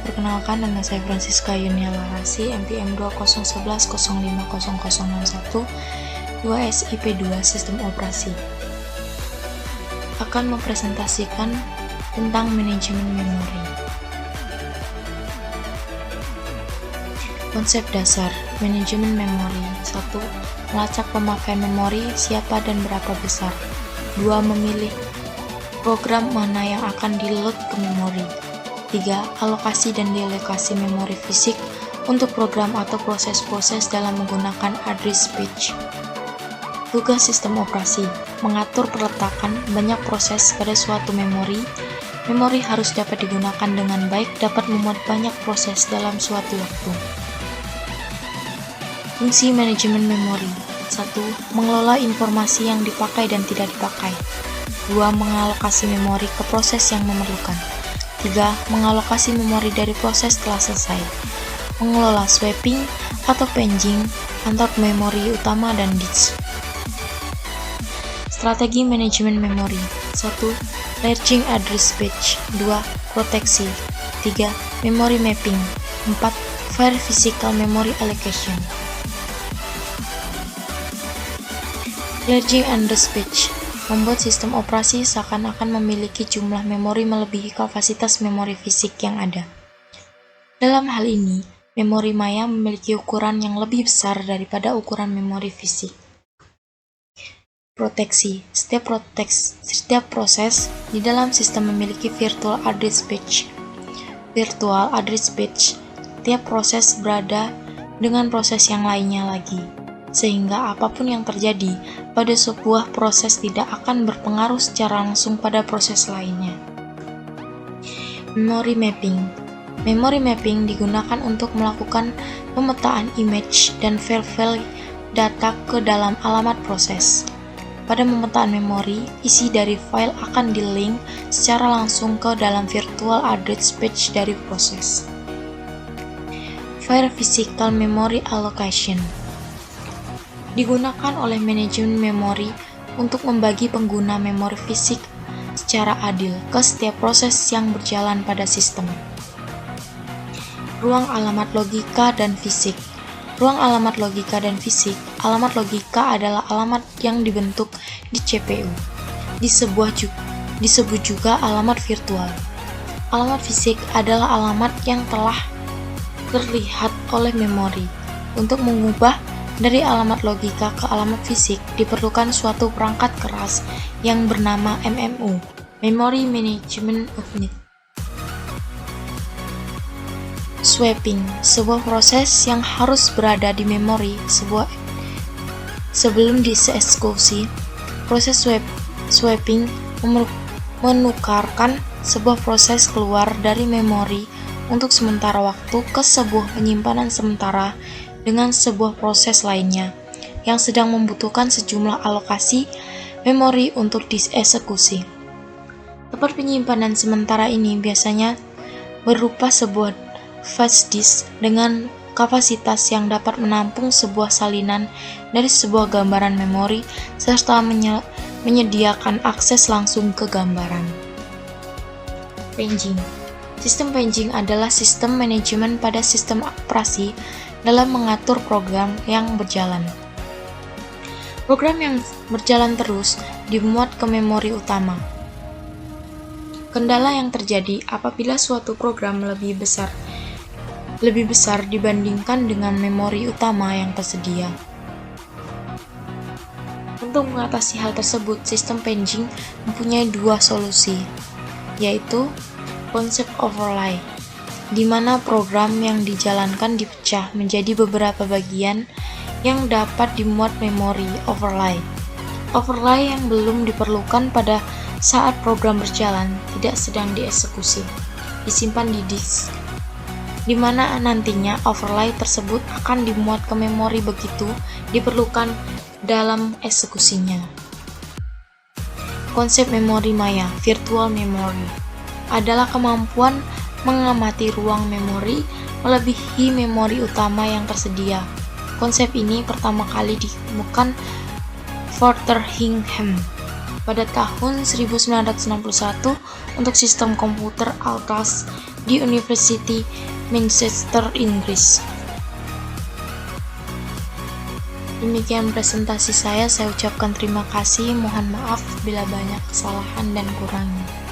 Perkenalkan, nama saya Francisca Yunia Larasi, NPM 2011050061 2SIP2 Sistem Operasi. Akan mempresentasikan tentang manajemen memori. Konsep dasar manajemen memori. 1. Melacak pemakaian memori, siapa dan berapa besar. 2. Memilih program mana yang akan di-load ke memori. 3. Alokasi dan dealokasi memori fisik untuk program atau proses-proses dalam menggunakan address space. Tugas sistem operasi, mengatur perletakan banyak proses pada suatu memori. Memori harus dapat digunakan dengan baik, dapat memuat banyak proses dalam suatu waktu. Fungsi manajemen memori. 1. Mengelola informasi yang dipakai dan tidak dipakai. 2. Mengalokasi memori ke proses yang memerlukan. 3. Mengalokasi memori dari proses telah selesai. Mengelola swapping atau paging antar memori utama dan disk. Strategi manajemen memori. 1. Larging address space. 2. Proteksi. 3. Memory mapping. 4. File physical memory allocation. Larging address space membuat sistem operasi seakan-akan memiliki jumlah memori melebihi kapasitas memori fisik yang ada. Dalam hal ini, memori maya memiliki ukuran yang lebih besar daripada ukuran memori fisik. Proteksi. Setiap proses di dalam sistem memiliki virtual address space. Virtual address space, tiap proses berada dengan proses yang lainnya lagi, sehingga apapun yang terjadi pada sebuah proses tidak akan berpengaruh secara langsung pada proses lainnya. Memory mapping. Memory mapping digunakan untuk melakukan pemetaan image dan file-file data ke dalam alamat proses. Pada pemetaan memori, isi dari file akan di-link secara langsung ke dalam virtual address space dari proses. File physical memory allocation digunakan oleh manajemen memori untuk membagi pengguna memori fisik secara adil ke setiap proses yang berjalan pada sistem. Ruang alamat logika dan fisik. Ruang alamat logika dan fisik. Alamat logika adalah alamat yang dibentuk di CPU. Disebut juga alamat virtual. Alamat fisik adalah alamat yang telah terlihat oleh memori. Untuk mengubah dari alamat logika ke alamat fisik diperlukan suatu perangkat keras yang bernama MMU, Memory Management Unit. Swapping, sebuah proses yang harus berada di memori sebelum dieksekusi. Proses swapping menukarkan sebuah proses keluar dari memori untuk sementara waktu ke sebuah penyimpanan sementara dengan sebuah proses lainnya yang sedang membutuhkan sejumlah alokasi memori untuk dieksekusi. Tempat penyimpanan sementara ini biasanya berupa sebuah flash disk dengan kapasitas yang dapat menampung sebuah salinan dari sebuah gambaran memori serta menyediakan akses langsung ke gambaran. Paging. Sistem paging adalah sistem manajemen pada sistem operasi dalam mengatur program yang berjalan. Program yang berjalan terus dimuat ke memori utama. Kendala yang terjadi apabila suatu program lebih besar dibandingkan dengan memori utama yang tersedia. Untuk mengatasi hal tersebut, sistem paging mempunyai dua solusi, yaitu konsep overlay, di mana program yang dijalankan dipecah menjadi beberapa bagian yang dapat dimuat memori. Overlay yang belum diperlukan pada saat program berjalan tidak sedang dieksekusi, disimpan di disk, di mana nantinya overlay tersebut akan dimuat ke memori begitu diperlukan dalam eksekusinya. Konsep memori maya, virtual memory, adalah kemampuan mengamati ruang memori melebihi memori utama yang tersedia. Konsep ini pertama kali ditemukan Fotheringhem pada tahun 1961 untuk sistem komputer Alcaz di University Manchester, Inggris. Demikian presentasi saya ucapkan terima kasih, mohon maaf bila banyak kesalahan dan kurangnya.